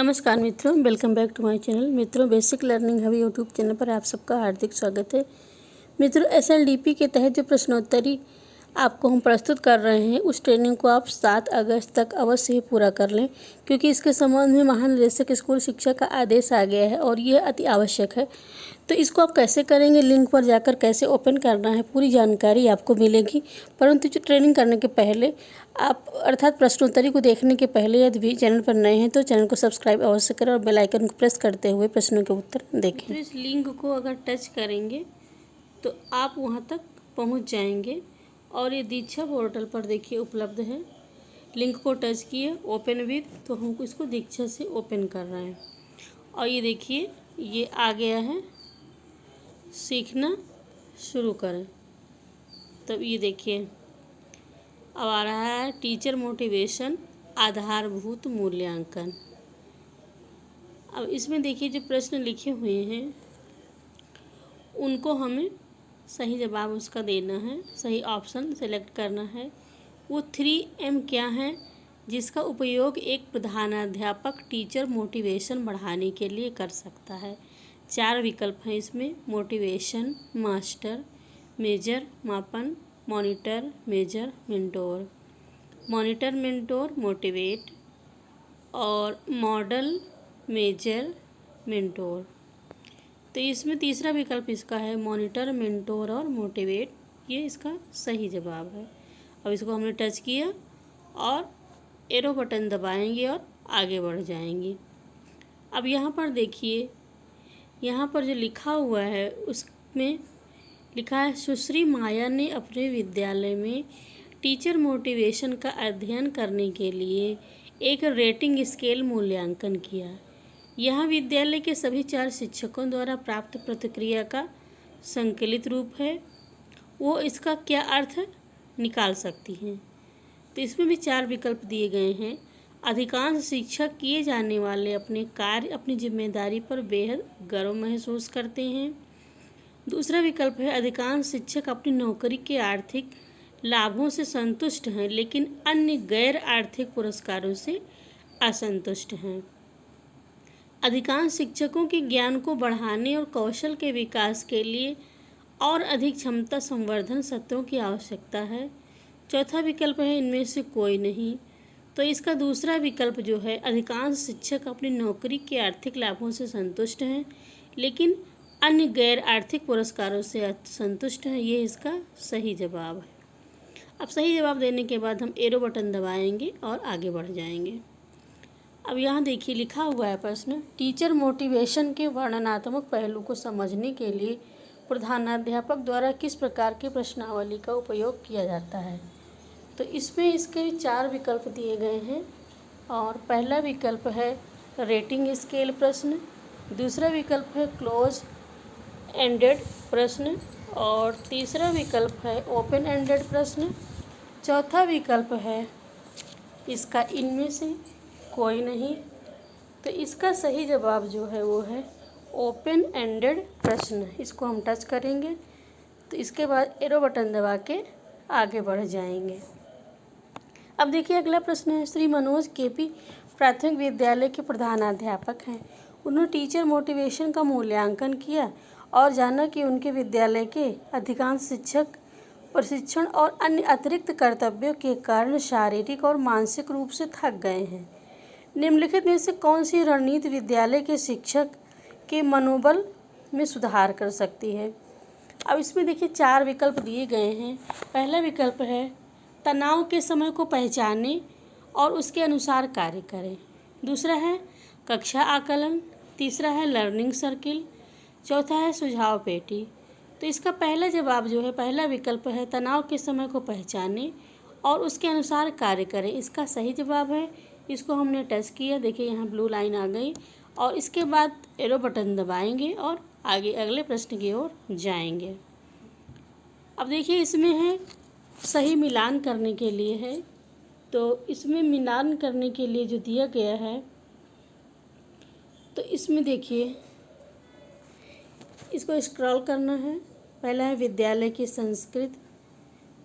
नमस्कार मित्रों, welcome back to my channel. मित्रों, basic learning hub YouTube channel पर आप सबका हार्दिक स्वागत है। मित्रों, एसएलडीपी के तहत जो प्रश्नोत्तरी आपको हम प्रस्तुत कर रहे हैं, उस ट्रेनिंग को आप 7 अगस्त तक अवश्य ही पूरा कर लें, क्योंकि इसके संबंध में महानिदेशक स्कूल शिक्षा का आदेश आ गया है और यह अति आवश्यक है। तो इसको आप कैसे करेंगे, लिंक पर जाकर कैसे ओपन करना है, पूरी जानकारी आपको मिलेगी। परंतु जो ट्रेनिंग करने के पहले आप अर्थात प्रश्नोत्तरी को देखने के पहले यदि भी चैनल पर नए हैं तो चैनल को सब्सक्राइब अवश्य करें और बेल आइकन को प्रेस करते हुए प्रश्नों के उत्तर देखें। तो इस लिंक को अगर टच करेंगे तो आप वहां तक पहुंच जाएंगे और ये दीक्षा पोर्टल पर देखिए उपलब्ध है। लिंक को टच किए ओपन विथ, तो हमको इसको दीक्षा से ओपन कर रहे हैं और ये देखिए ये आ गया है, सीखना शुरू करें। तब ये देखिए अब आ रहा है टीचर मोटिवेशन आधारभूत मूल्यांकन। अब इसमें देखिए जो प्रश्न लिखे हुए हैं उनको हमें सही जवाब उसका देना है, सही ऑप्शन सेलेक्ट करना है। वो 3M क्या है जिसका उपयोग एक प्रधानाध्यापक टीचर मोटिवेशन बढ़ाने के लिए कर सकता है। 4 विकल्प हैं इसमें: मोटिवेशन, मास्टर, मेजर मापन, monitor, measure, mentor. Monitor, mentor, motivate और मॉडल, मेजर, मेंटोर। तो इसमें तीसरा विकल्प इसका है मॉनिटर, मेंटोर और मोटिवेट, ये इसका सही जवाब है। अब इसको हमने टच किया और एरो बटन दबाएंगे और आगे बढ़ जाएंगे। अब यहाँ पर देखिए, यहाँ पर जो लिखा हुआ है उसमें लिखा है सुश्री माया ने अपने विद्यालय में टीचर मोटिवेशन का अध्ययन करने के लिए एक रेटिंग स्केल मूल्यांकन किया। यह विद्यालय के सभी 4 शिक्षकों द्वारा प्राप्त प्रतिक्रिया का संकलित रूप है। वो इसका क्या अर्थ निकाल सकती हैं। तो इसमें भी 4 विकल्प दिए गए हैं। अधिकांश शिक्षक किए जाने वाले अपने कार्य, अपनी जिम्मेदारी पर बेहद गर्व महसूस करते हैं। दूसरा विकल्प है अधिकांश शिक्षक अपनी नौकरी के आर्थिक लाभों से संतुष्ट हैं, लेकिन अन्य गैर आर्थिक पुरस्कारों से असंतुष्ट हैं। अधिकांश शिक्षकों के ज्ञान को बढ़ाने और कौशल के विकास के लिए और अधिक क्षमता संवर्धन सत्रों की आवश्यकता है। चौथा विकल्प है इनमें से कोई नहीं। तो इसका दूसरा विकल्प जो है अधिकांश शिक्षक अपनी नौकरी के आर्थिक लाभों से संतुष्ट हैं, लेकिन अन्य गैर आर्थिक पुरस्कारों से असंतुष्ट हैं, ये इसका सही जवाब है। अब सही जवाब देने के बाद हम एरो बटन दबाएंगे और आगे बढ़ जाएंगे। अब यहाँ देखिए लिखा हुआ है प्रश्न, टीचर मोटिवेशन के वर्णनात्मक पहलू को समझने के लिए प्रधानाध्यापक द्वारा किस प्रकार की प्रश्नावली का उपयोग किया जाता है। तो इसमें इसके 4 विकल्प दिए गए हैं और पहला विकल्प है रेटिंग स्केल प्रश्न, दूसरा विकल्प है क्लोज एंडेड प्रश्न और तीसरा विकल्प है ओपन एंडेड प्रश्न। चौथा विकल्प है इसका इनमें से कोई नहीं। तो इसका सही जवाब जो है वो है ओपन एंडेड प्रश्न। इसको हम टच करेंगे तो इसके बाद एरो बटन दबा के आगे बढ़ जाएंगे। अब देखिए अगला प्रश्न है, श्री मनोज केपी प्राथमिक विद्यालय के प्रधानाध्यापक हैं। उन्होंने टीचर मोटिवेशन का मूल्यांकन किया और जाना कि उनके विद्यालय के अधिकांश शिक्षक प्रशिक्षण और अन्य अतिरिक्त कर्तव्यों के कारण शारीरिक और मानसिक रूप से थक गए हैं। निम्नलिखित में से कौन सी रणनीति विद्यालय के शिक्षक के मनोबल में सुधार कर सकती है। अब इसमें देखिए 4 विकल्प दिए गए हैं। पहला विकल्प है तनाव के समय को पहचानें और उसके अनुसार कार्य करें। दूसरा है कक्षा आकलन, तीसरा है लर्निंग सर्किल, चौथा है सुझाव पेटी। तो इसका पहला जवाब जो है, पहला विकल्प है तनाव के समय को पहचानें और उसके अनुसार कार्य करें, इसका सही जवाब है। इसको हमने टच किया, देखिए यहाँ ब्लू लाइन आ गई और इसके बाद एरो बटन दबाएंगे और आगे अगले प्रश्न की ओर जाएंगे। अब देखिए इसमें है सही मिलान करने के लिए है। तो इसमें मिलान करने के लिए जो दिया गया है, तो इसमें देखिए इसको स्क्रॉल करना है। पहला है विद्यालय की संस्कृति,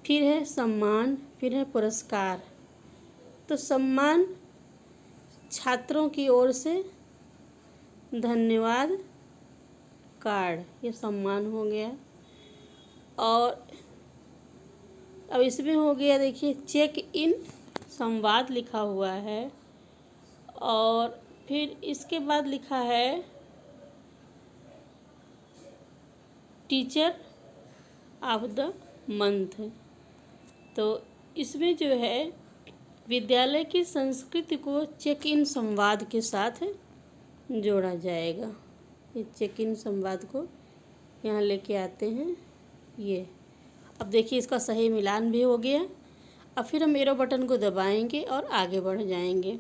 फिर है सम्मान, फिर है पुरस्कार। तो सम्मान छात्रों की ओर से धन्यवाद कार्ड, ये सम्मान हो गया। और अब इसमें हो गया, देखिए चेक इन संवाद लिखा हुआ है। और फिर इसके बाद लिखा है टीचर ऑफ द मंथ। तो इसमें जो है विद्यालय की संस्कृति को चेक इन संवाद के साथ जोड़ा जाएगा। ये चेक इन संवाद को यहाँ लेके आते हैं ये। अब देखिए इसका सही मिलान भी हो गया। अब फिर हम एरो बटन को दबाएंगे और आगे बढ़ जाएंगे।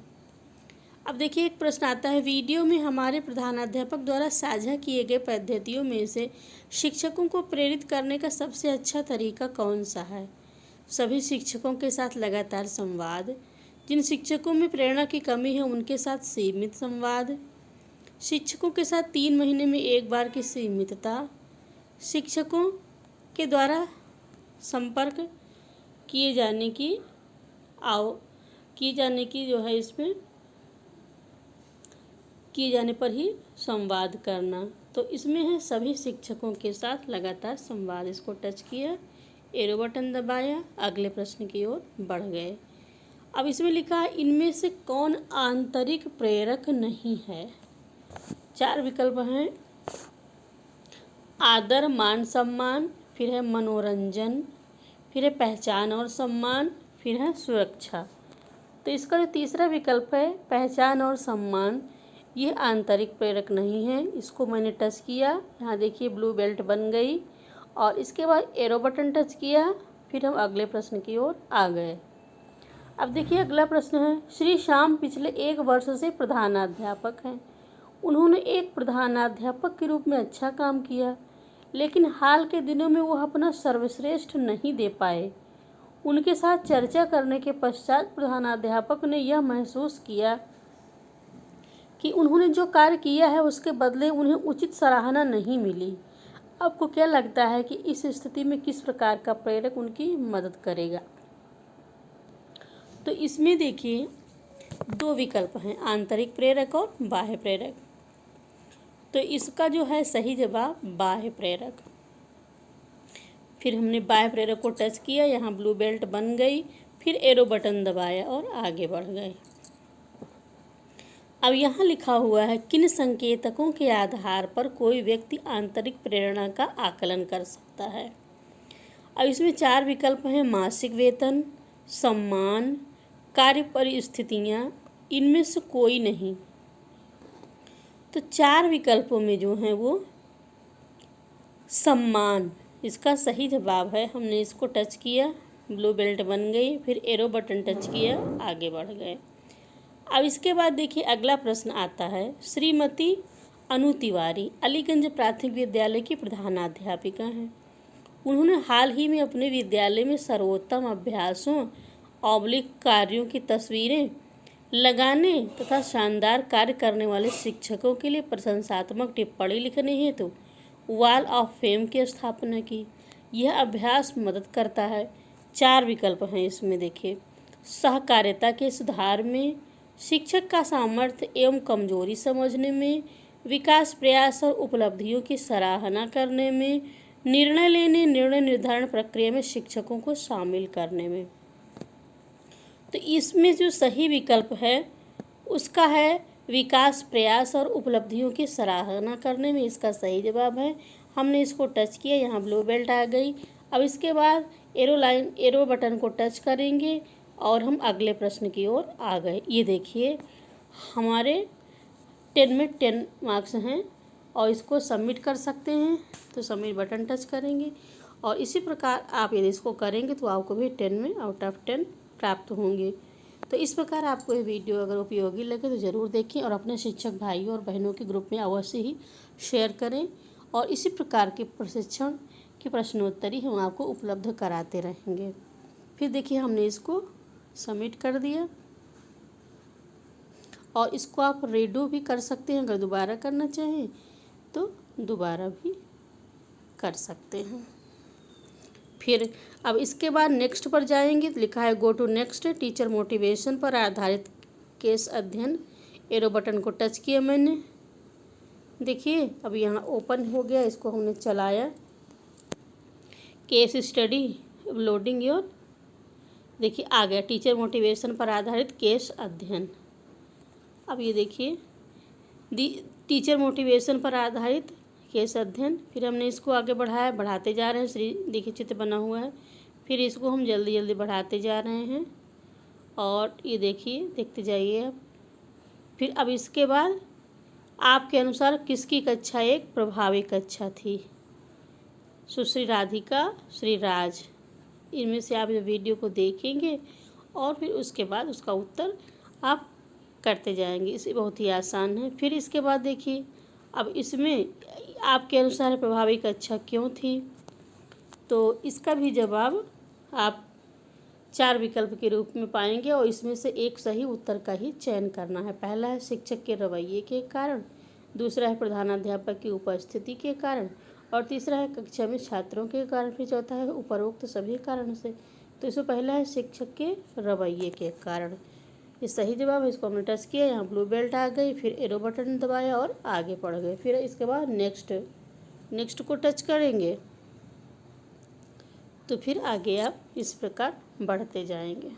अब देखिए एक प्रश्न आता है, वीडियो में हमारे प्रधानाध्यापक द्वारा साझा किए गए पद्धतियों में से शिक्षकों को प्रेरित करने का सबसे अच्छा तरीका कौन सा है? सभी शिक्षकों के साथ लगातार संवाद, जिन शिक्षकों में प्रेरणा की कमी है उनके साथ सीमित संवाद, शिक्षकों के साथ 3 महीने में एक बार की सीमितता, शिक्षकों के द्वारा संपर्क किए जाने की जो है इसमें किए जाने पर ही संवाद करना। तो इसमें है सभी शिक्षकों के साथ लगातार संवाद। इसको टच किया, एरो बटन दबाया, अगले प्रश्न की ओर बढ़ गए। अब इसमें लिखा है इनमें से कौन आंतरिक प्रेरक नहीं है? 4 विकल्प हैं, आदर मान सम्मान, फिर है मनोरंजन, फिर है पहचान और सम्मान, फिर है सुरक्षा। तो इसका जो तीसरा विकल्प है पहचान और सम्मान, ये आंतरिक प्रेरक नहीं है। इसको मैंने टच किया, यहाँ देखिए ब्लू बेल्ट बन गई। और इसके बाद एरो बटन टच किया, फिर हम अगले प्रश्न की ओर आ गए। अब देखिए अगला प्रश्न है, श्री श्याम पिछले 1 वर्ष से प्रधानाध्यापक हैं। उन्होंने एक प्रधानाध्यापक के रूप में अच्छा काम किया, लेकिन हाल के दिनों में वह अपना सर्वश्रेष्ठ नहीं दे पाए। उनके साथ चर्चा करने के पश्चात प्रधानाध्यापक ने यह महसूस किया कि उन्होंने जो कार्य किया है उसके बदले उन्हें उचित सराहना नहीं मिली। आपको क्या लगता है कि इस स्थिति में किस प्रकार का प्रेरक उनकी मदद करेगा? तो इसमें देखिए 2 विकल्प हैं, आंतरिक प्रेरक और बाह्य प्रेरक। तो इसका जो है सही जवाब बाह्य प्रेरक। फिर हमने बाह्य प्रेरक को टच किया, यहाँ ब्लू बेल्ट बन गई, फिर एरो बटन दबाया और आगे बढ़ गए। अब यहाँ लिखा हुआ है किन संकेतकों के आधार पर कोई व्यक्ति आंतरिक प्रेरणा का आकलन कर सकता है? अब इसमें 4 विकल्प हैं, मासिक वेतन, सम्मान, कार्य परिस्थितियाँ, इनमें से कोई नहीं। तो 4 विकल्पों में जो हैं वो सम्मान इसका सही जवाब है। हमने इसको टच किया, ब्लू बेल्ट बन गई, फिर एरो बटन टच किया, आगे बढ़ गए। अब इसके बाद देखिए अगला प्रश्न आता है, श्रीमती अनु तिवारी अलीगंज प्राथमिक विद्यालय की प्रधानाध्यापिका हैं। उन्होंने हाल ही में अपने विद्यालय में सर्वोत्तम अभ्यासों कार्यों की तस्वीरें लगाने तथा शानदार कार्य करने वाले शिक्षकों के लिए प्रशंसात्मक टिप्पणी लिखने हेतु वॉल ऑफ फेम की स्थापना की। यह अभ्यास मदद करता है। 4 विकल्प हैं इसमें देखिए, सहकारिता के सुधार में, शिक्षक का सामर्थ्य एवं कमजोरी समझने में, विकास प्रयास और उपलब्धियों की सराहना करने में, निर्णय निर्धारण प्रक्रिया में शिक्षकों को शामिल करने में। तो इसमें जो सही विकल्प है उसका है विकास प्रयास और उपलब्धियों की सराहना करने में, इसका सही जवाब है। हमने इसको टच किया, यहाँ ब्लू बेल्ट आ गई। अब इसके बाद एरो बटन को टच करेंगे और हम अगले प्रश्न की ओर आ गए। ये देखिए हमारे 10 में 10 मार्क्स हैं और इसको सबमिट कर सकते हैं। तो सबमिट बटन टच करेंगे और इसी प्रकार आप यदि इसको करेंगे तो आपको भी 10 में आउट ऑफ 10 प्राप्त होंगे। तो इस प्रकार आपको ये वीडियो अगर उपयोगी लगे तो ज़रूर देखें और अपने शिक्षक भाइयों और बहनों के ग्रुप में अवश्य ही शेयर करें। और इसी प्रकार के प्रशिक्षण की प्रश्नोत्तरी हम आपको उपलब्ध कराते रहेंगे। फिर देखिए हमने इसको सबमिट कर दिया और इसको आप रीडू भी कर सकते हैं, अगर दोबारा करना चाहें तो दोबारा भी कर सकते हैं। फिर अब इसके बाद नेक्स्ट पर जाएंगे तो लिखा है go to next, teacher motivation पर आधारित केस अध्ययन एरो बटन को टच किया मैंने, देखिए अब यहाँ ओपन हो गया, इसको हमने चलाया। केस स्टडी लोडिंग योर, देखिए आ गया टीचर मोटिवेशन पर आधारित केस अध्ययन। अब ये देखिए टीचर मोटिवेशन पर आधारित केस अध्ययन, फिर हमने इसको आगे बढ़ाया, बढ़ाते जा रहे हैं। देखिए चित्र बना हुआ है, फिर इसको हम जल्दी जल्दी बढ़ाते जा रहे हैं और ये देखिए देखते जाइए आप। फिर अब इसके बाद आपके अनुसार किसकी कक्षा एक प्रभावी कक्षा थी? सुश्री राधिका, श्री राज, इनमें से आप इस वीडियो को देखेंगे और फिर उसके बाद उसका उत्तर आप करते जाएंगे। इसे बहुत ही आसान है। फिर इसके बाद देखिए अब इसमें आपके अनुसार प्रभावी कक्षा क्यों थी? तो इसका भी जवाब आप 4 विकल्प के रूप में पाएंगे और इसमें से एक सही उत्तर का ही चयन करना है। पहला है शिक्षक के रवैये के कारण, दूसरा है प्रधानाध्यापक की उपस्थिति के कारण, और तीसरा है कक्षा में छात्रों के कारण, फिर चौथा है उपरोक्त सभी कारण से। तो इसमें पहला है शिक्षक के रवैये के कारण। ये सही जवाब है। इसको हमने टच किया, यहाँ ब्लू बेल्ट आ गई, फिर एरो बटन दबाया और आगे बढ़ गए। फिर इसके बाद नेक्स्ट को टच करेंगे तो फिर आगे आप इस प्रकार बढ़ते जाएंगे।